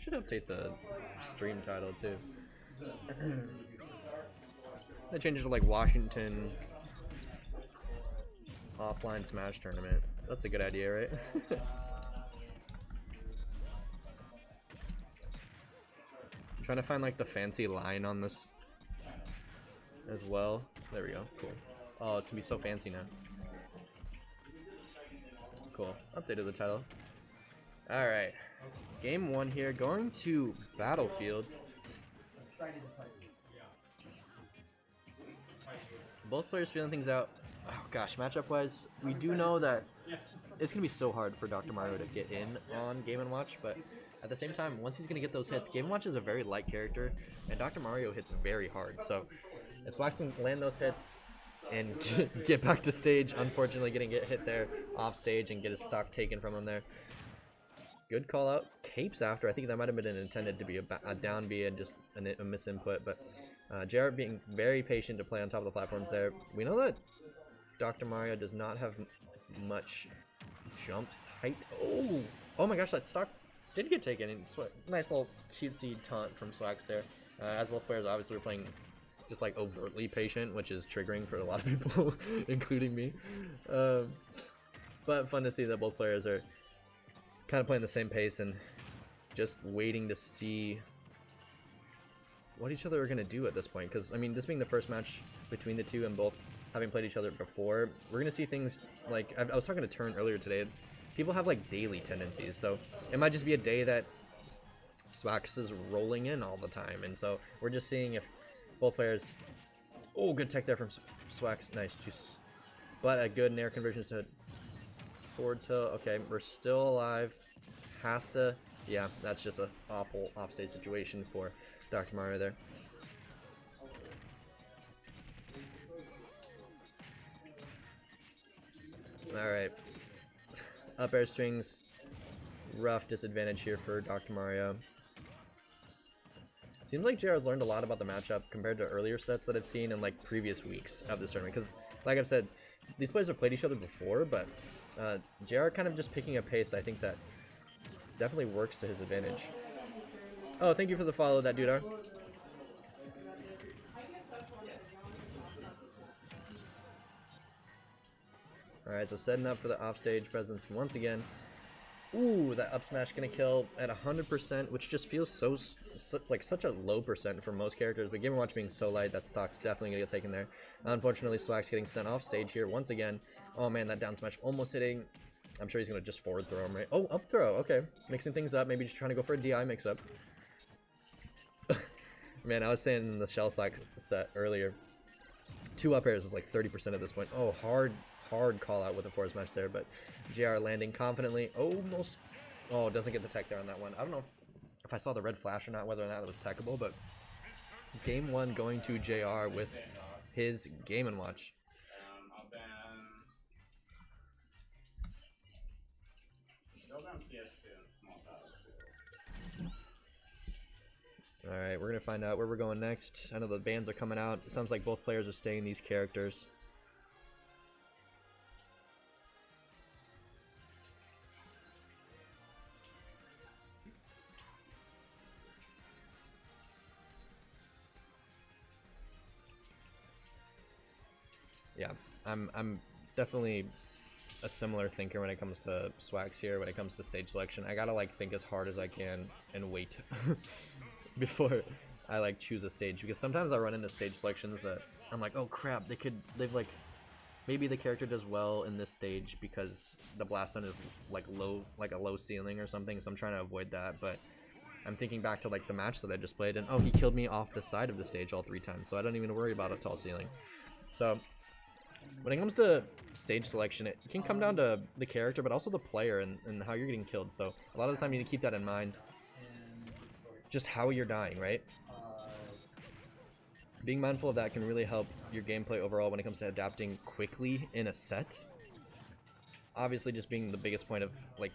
Should update the stream title too. They changed it to like Washington offline Smash tournament. That's a good idea, right? I'm trying to find like the fancy line on this as well. There we go. Cool. Oh, it's gonna be so fancy now. Cool. Updated the title. Alright. Game 1 here. Going to Battlefield. Both players feeling things out. Oh gosh, matchup wise, we do know that it's gonna be so hard for Dr. Mario to get in on Game & Watch, but at the same time, once he's gonna get those hits, Game & Watch is a very light character, and Dr. Mario hits very hard. So if Swax can land those hits and get back to stage, unfortunately getting hit there off stage and get his stock taken from him there. Good call out. Capes after. I think that might have been intended to be a down B and just a misinput, but JR being very patient to play on top of the platforms there. We know that Dr. Mario does not have much jump height. Oh my gosh, that stock did get taken. Nice little cutesy taunt from Swax there. As both players obviously were playing just like overtly patient, which is triggering for a lot of people, including me. But fun to see that both players are kind of playing the same pace and just waiting to see what each other are going to do at this point. Because, I mean, this being the first match between the two and both having played each other before, we're going to see things like, I was talking to Turn earlier today, people have like daily tendencies. So it might just be a day that Swax is rolling in all the time. And so we're just seeing if both players, oh, good tech there from Swax, nice juice. But a good nair conversion to forward tilt. Okay, we're still alive. Has to, yeah, that's just an awful offstage situation for Dr. Mario there. Alright. Up air strings. Rough disadvantage here for Dr. Mario. Seems like JR has learned a lot about the matchup compared to earlier sets that I've seen in like previous weeks of this tournament. Because, like I've said, these players have played each other before, but JR kind of just picking a pace I think that definitely works to his advantage. Oh, thank you for the follow, that dude. Alright, so setting up for the offstage presence once again. Ooh, that up smash gonna kill at 100%, which just feels so like such a low percent for most characters. But Game & Watch being so light, that stock's definitely gonna get taken there. Unfortunately, Swax getting sent off stage here once again. Oh man, that down smash almost hitting. I'm sure he's gonna just forward throw him, right? Oh, up throw. Okay, mixing things up. Maybe just trying to go for a DI mix up. Man, I was saying in the Shell Swax set earlier, 2 up airs is like 30% at this point. Oh, hard call out with a forward smash there, but JR landing confidently. Almost. Oh, doesn't get the tech there on that one. I don't know if I saw the red flash or not, whether or not it was techable, but game 1 going to JR with his Game & Watch. Alright, we're going to find out where we're going next. I know the bans are coming out. It sounds like both players are staying these characters. Yeah, I'm definitely a similar thinker when it comes to Swax here, when it comes to stage selection. I gotta like think as hard as I can and wait before I like choose a stage, because sometimes I run into stage selections that I'm like, oh crap, they've like, maybe the character does well in this stage because the blast zone is like low, like a low ceiling or something, so I'm trying to avoid that. But I'm thinking back to like the match that I just played, and oh, he killed me off the side of the stage all 3 times, so I don't even worry about a tall ceiling. So when it comes to stage selection, it can come down to the character, but also the player and how you're getting killed. So a lot of the time you need to keep that in mind. Just how you're dying, right? Being mindful of that can really help your gameplay overall when it comes to adapting quickly in a set. Obviously, just being the biggest point of like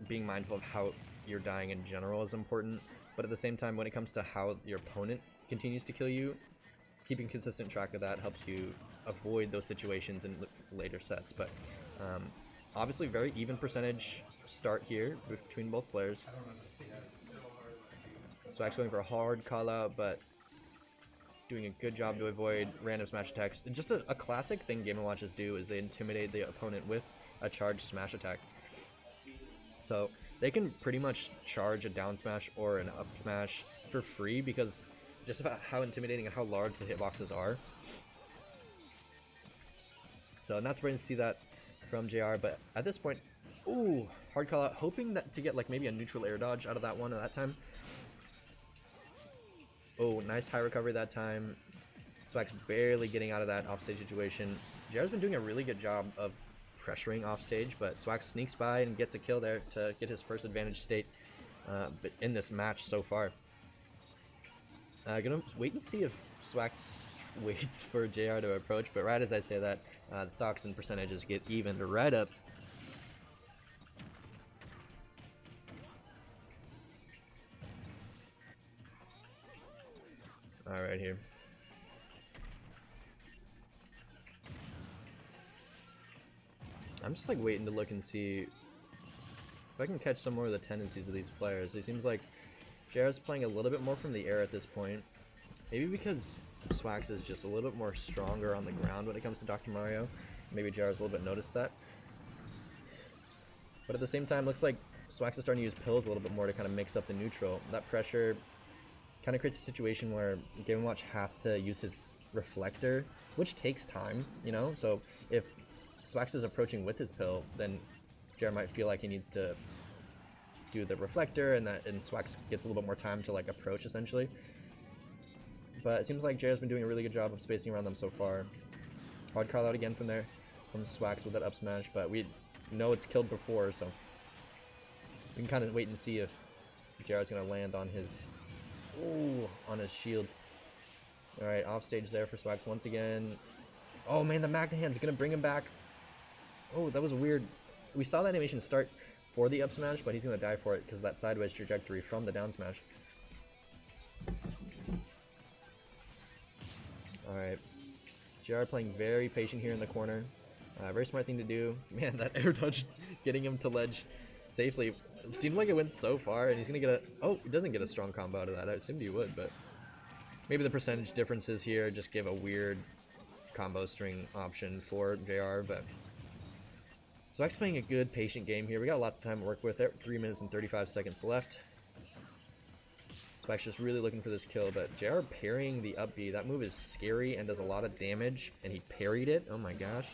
being mindful of how you're dying in general is important. But at the same time, when it comes to how your opponent continues to kill you, keeping consistent track of that helps you avoid those situations in later sets. But obviously very even percentage start here between both players. Swax going for a hard call out, but doing a good job to avoid random smash attacks. And just a classic thing Game & Watches do is they intimidate the opponent with a charged smash attack. So they can pretty much charge a down smash or an up smash for free because just about how intimidating and how large the hitboxes are. So not surprising to see that from JR, but at this point, ooh, hard call out, hoping that to get like maybe a neutral air dodge out of that one at that time. Oh, nice high recovery that time. Swax barely getting out of that offstage situation. JR's been doing a really good job of pressuring offstage, but Swax sneaks by and gets a kill there to get his first advantage state but in this match so far. Gonna wait and see if Swax waits for JR to approach, but right as I say that, the stocks and percentages get evened right up. Alright here. I'm just like waiting to look and see if I can catch some more of the tendencies of these players. It seems like JR's playing a little bit more from the air at this point. Maybe because Swax is just a little bit more stronger on the ground when it comes to Dr. Mario. Maybe JR's a little bit noticed that. But at the same time, looks like Swax is starting to use pills a little bit more to kind of mix up the neutral. That pressure kind of creates a situation where Game & Watch has to use his reflector, which takes time, you know? So if Swax is approaching with his pill, then JR might feel like he needs to do the reflector, and Swax gets a little bit more time to like approach essentially. But it seems like JR's been doing a really good job of spacing around them so far. Hard call out again from there, from Swax with that up smash, but we know it's killed before, so we can kind of wait and see if JR's gonna land on his, ooh, on his shield. All right, off stage there for Swax once again. Oh man, the Magna Hand's gonna bring him back. Oh, that was weird. We saw the animation start for the up smash, but he's gonna die for it because of that sideways trajectory from the down smash. Alright, JR playing very patient here in the corner. Very smart thing to do. Man, that air dodge getting him to ledge safely. It seemed like it went so far, and he's gonna get a... Oh, he doesn't get a strong combo out of that. I assumed he would, but maybe the percentage differences here just give a weird combo string option for JR, but Swax playing a good patient game here. We got lots of time to work with. There, 3 minutes and 35 seconds left. Swax just really looking for this kill, but JR parrying the up B. That move is scary and does a lot of damage, and he parried it. Oh my gosh.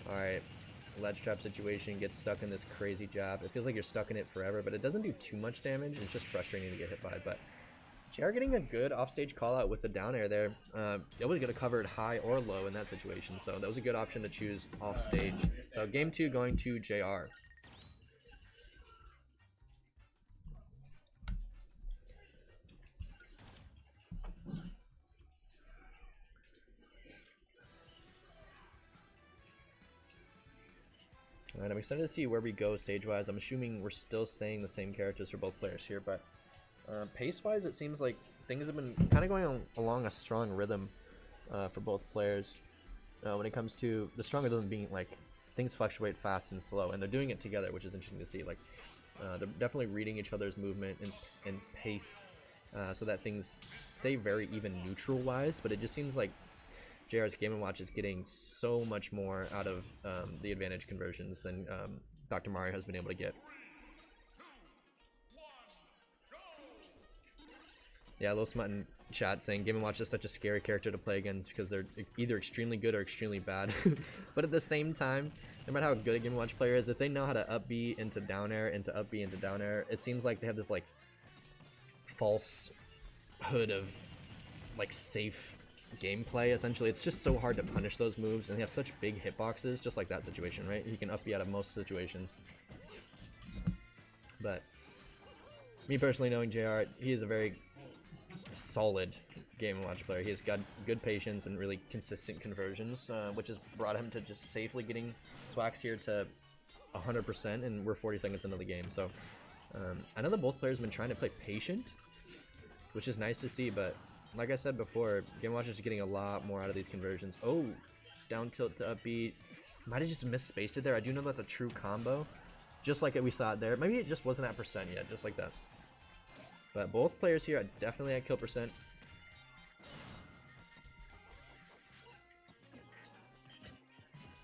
Alright, ledge trap situation, gets stuck in this crazy jab. It feels like you're stuck in it forever, but it doesn't do too much damage. It's just frustrating to get hit by, but JR getting a good offstage call out with the down air there. Able to get it covered high or low in that situation, so that was a good option to choose offstage. So game 2 going to JR. Alright, I'm excited to see where we go stage-wise. I'm assuming we're still staying the same characters for both players here, but pace-wise, it seems like things have been kind of going along a strong rhythm for both players. When it comes to the strong rhythm being like things fluctuate fast and slow, and they're doing it together, which is interesting to see. Like they're definitely reading each other's movement and pace so that things stay very even neutral-wise, but it just seems like JR's Game & Watch is getting so much more out of the advantage conversions than Dr. Mario has been able to get. Yeah, Lil Smut in chat saying Game & Watch is such a scary character to play against because they're either extremely good or extremely bad. But at the same time, no matter how good a Game & Watch player is, if they know how to up B into down air, into up B into down air, it seems like they have this like false hood of like safe gameplay. Essentially, it's just so hard to punish those moves, and they have such big hitboxes, just like that situation, right? He can up B out of most situations. But me personally knowing JR, he is a very solid Game & Watch player. He has got good patience and really consistent conversions, which has brought him to just safely getting Swax here to 100%, and we're 40 seconds into the game. So I know that both players have been trying to play patient, which is nice to see, but like I said before, Game & Watch is getting a lot more out of these conversions. Oh, down tilt to up B. Might have just misspaced it there. I do know that's a true combo. just like we saw it there. Maybe it just wasn't at percent yet, just like that. But both players here are definitely at kill percent.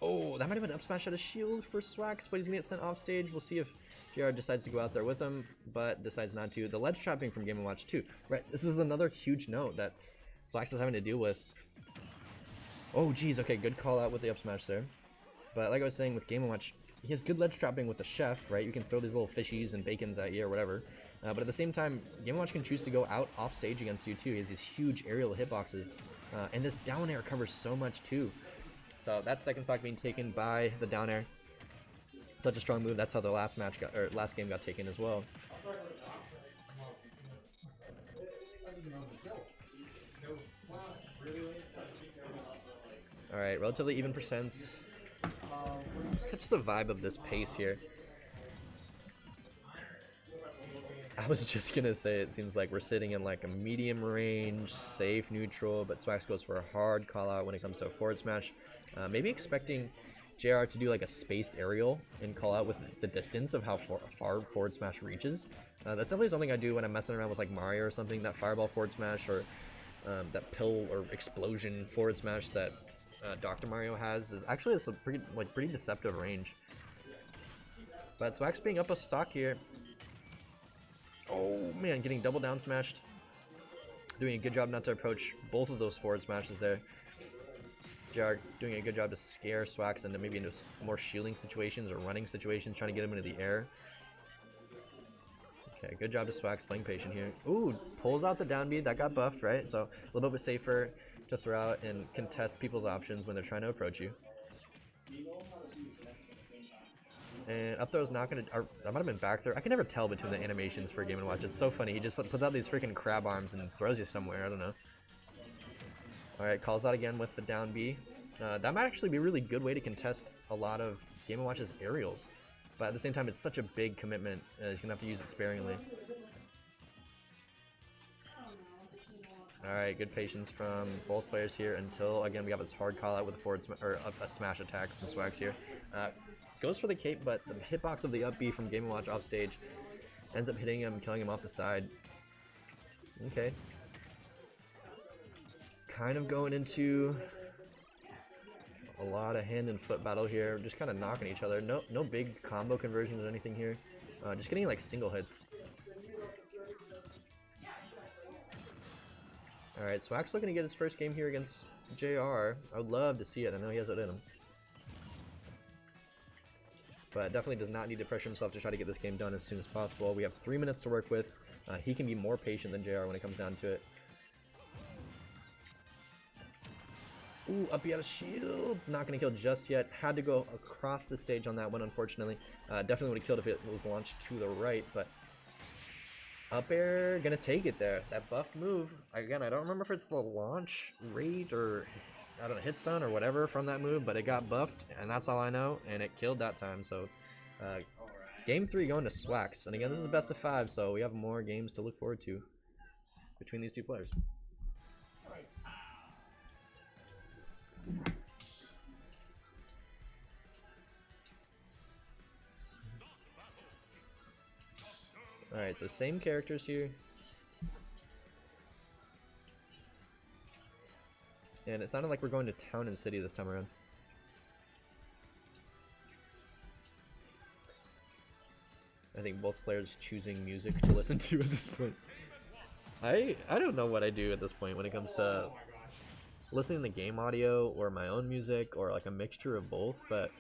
Oh, that might have been up smash out of shield for Swax, but he's gonna get sent off stage. We'll see if JR decides to go out there with him, but decides not to. The ledge trapping from Game & Watch too. Right, this is another huge note that Swax is having to deal with. Oh geez, okay, good call out with the up smash there. But like I was saying with Game & Watch, he has good ledge trapping with the chef, right? You can throw these little fishies and bacons at you or whatever. But at the same time, Game & Watch can choose to go out off stage against you too. He has these huge aerial hitboxes. And this down air covers so much too. So that second stock being taken by the down air. Such a strong move. That's how the last match got, or last game got taken as well. Alright, relatively even percents. Let's catch the vibe of this pace here. I was just gonna say it seems like we're sitting in like a medium range, safe, neutral, but Swax goes for a hard call out when it comes to a forward smash. Maybe expecting JR to do like a spaced aerial and call out with the distance of how far forward smash reaches. That's definitely something I do when I'm messing around with like Mario or something. That fireball forward smash or that pill or explosion forward smash that Dr. Mario has is actually a pretty deceptive range. But Swax being up a stock here. Oh man, getting double down smashed. Doing a good job not to approach both of those forward smashes there. JR doing a good job to scare Swax into maybe into more shielding situations or running situations, trying to get him into the air. Okay, good job to Swax playing patient here. Ooh, pulls out the down B. That got buffed, right? So a little bit safer to throw out and contest people's options when they're trying to approach you. And up throw's not gonna, or that might have been back throw. I can never tell between the animations for Game & Watch. It's so funny. He just puts out these freaking crab arms and throws you somewhere. I don't know. Alright, calls out again with the down B. That might actually be a really good way to contest a lot of Game & Watch's aerials. But at the same time, it's such a big commitment. He's gonna have to use it sparingly. Alright, good patience from both players here until, again, we have this hard call out with a forward or a smash attack from Swax here. Goes for the cape, but the hitbox of the up B from Game & Watch off stage ends up hitting him, killing him off the side. Okay. Kind of going into a lot of hand and foot battle here, just kind of knocking each other. No big combo conversions or anything here. Just getting like single hits. Alright, Swax looking to get his first game here against JR. I would love to see it. I know he has it in him. But definitely does not need to pressure himself to try to get this game done as soon as possible. We have 3 minutes to work with. He can be more patient than JR when it comes down to it. Ooh, up he out of shield. Not going to kill just yet. Had to go across the stage on that one, unfortunately. Definitely would have killed if it was launched to the right, but up air, gonna take it there. That buffed move. Again, I don't remember if it's the launch rate or, I don't know, hit stun or whatever from that move, but it got buffed, and that's all I know, and it killed that time. So, game 3 going to Swax. And again, this is a best of 5, so we have more games to look forward to between these two players. Alright, so same characters here. And it sounded like we're going to town and city this time around. I think both players choosing music to listen to at this point. I don't know what I do at this point when it comes to listening to game audio or my own music or like a mixture of both, but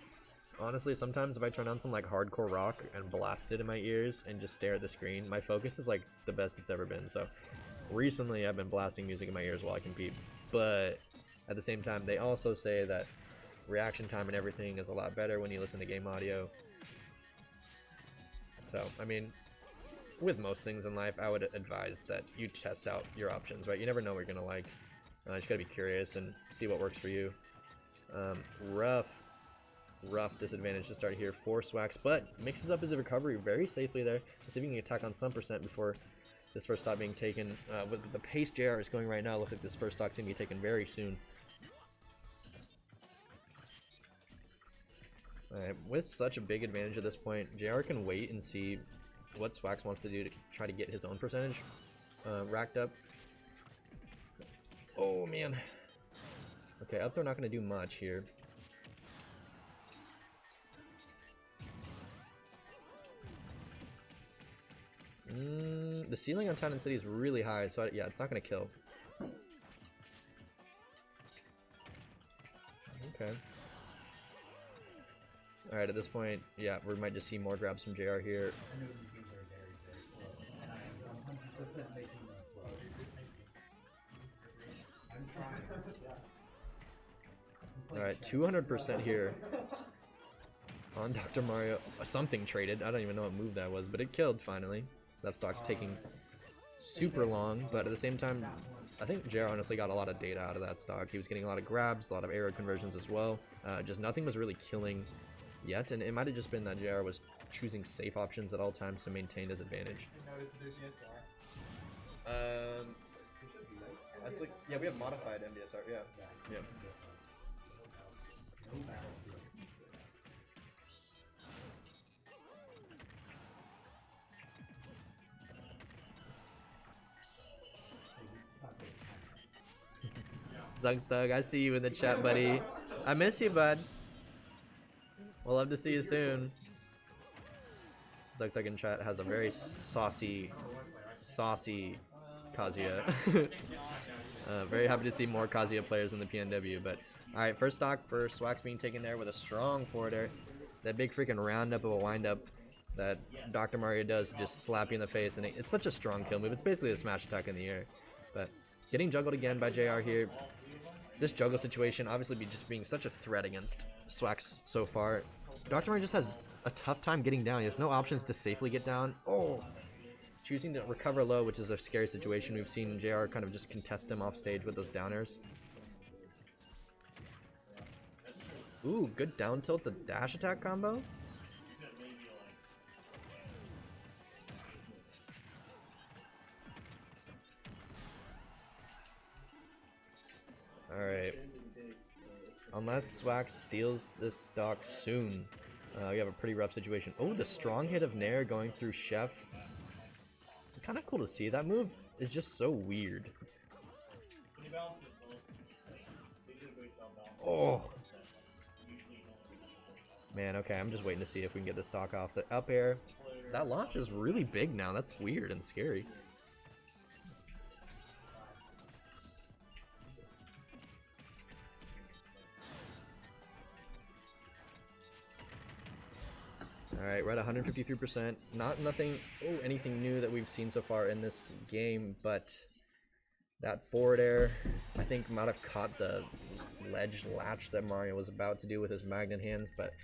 honestly, sometimes if I turn on some like hardcore rock and blast it in my ears and just stare at the screen, my focus is like the best it's ever been. So recently I've been blasting music in my ears while I compete, but at the same time they also say that reaction time and everything is a lot better when you listen to game audio. So I mean, with most things in life, I would advise that you test out your options, right? You never know what you're gonna like. You just gotta be curious and see what works for you. Rough disadvantage to start here for Swax, but mixes up his recovery very safely there. Let's see if he can attack on some percent before this first stock being taken. With the pace JR is going right now, looks like this first stock's gonna be taken very soon. Alright, with such a big advantage at this point, JR can wait and see what Swax wants to do to try to get his own percentage racked up. Oh man. Okay, up throw not going to do much here. The ceiling on Town and City is really high, so yeah, it's not going to kill. Okay. Alright, at this point, yeah, we might just see more grabs from JR here. Alright, 200% here on Dr. Mario. Something traded. I don't even know what move that was, but it killed finally. That stock taking super long, but at the same time, I think JR honestly got a lot of data out of that stock. He was getting a lot of grabs, a lot of arrow conversions as well. Just nothing was really killing yet, and it might have just been that JR was choosing safe options at all times to maintain his advantage. Yeah, we have modified MDSR, yeah. Yeah. Zugthug, I see you in the chat, buddy. I miss you, bud. We'll love to see you soon. Zugthug in chat has a very saucy Kazuya. Very happy to see more Kazuya players in the PNW, but alright, first stock for Swax being taken there with a strong forward air. That big freaking roundup of a windup that Dr. Mario does to just slap you in the face, and it's such a strong kill move. It's basically a smash attack in the air. But getting juggled again by JR here. This juggle situation obviously just being such a threat against Swax so far. Dr. Mario just has a tough time getting down. He has no options to safely get down. Oh! Choosing to recover low, which is a scary situation. We've seen JR kind of just contest him off stage with those downers. Ooh, good down tilt to dash attack combo. Alright. Unless Swax steals this stock soon, we have a pretty rough situation. Oh, the strong hit of Nair going through Chef. Kind of cool to see. That move is just so weird. Oh. Man, okay, I'm just waiting to see if we can get the stock off. The up air. That launch is really big now. That's weird and scary. Alright, we're at 153%. Anything new that we've seen so far in this game, but that forward air, I think, might have caught the ledge latch that Mario was about to do with his magnet hands, but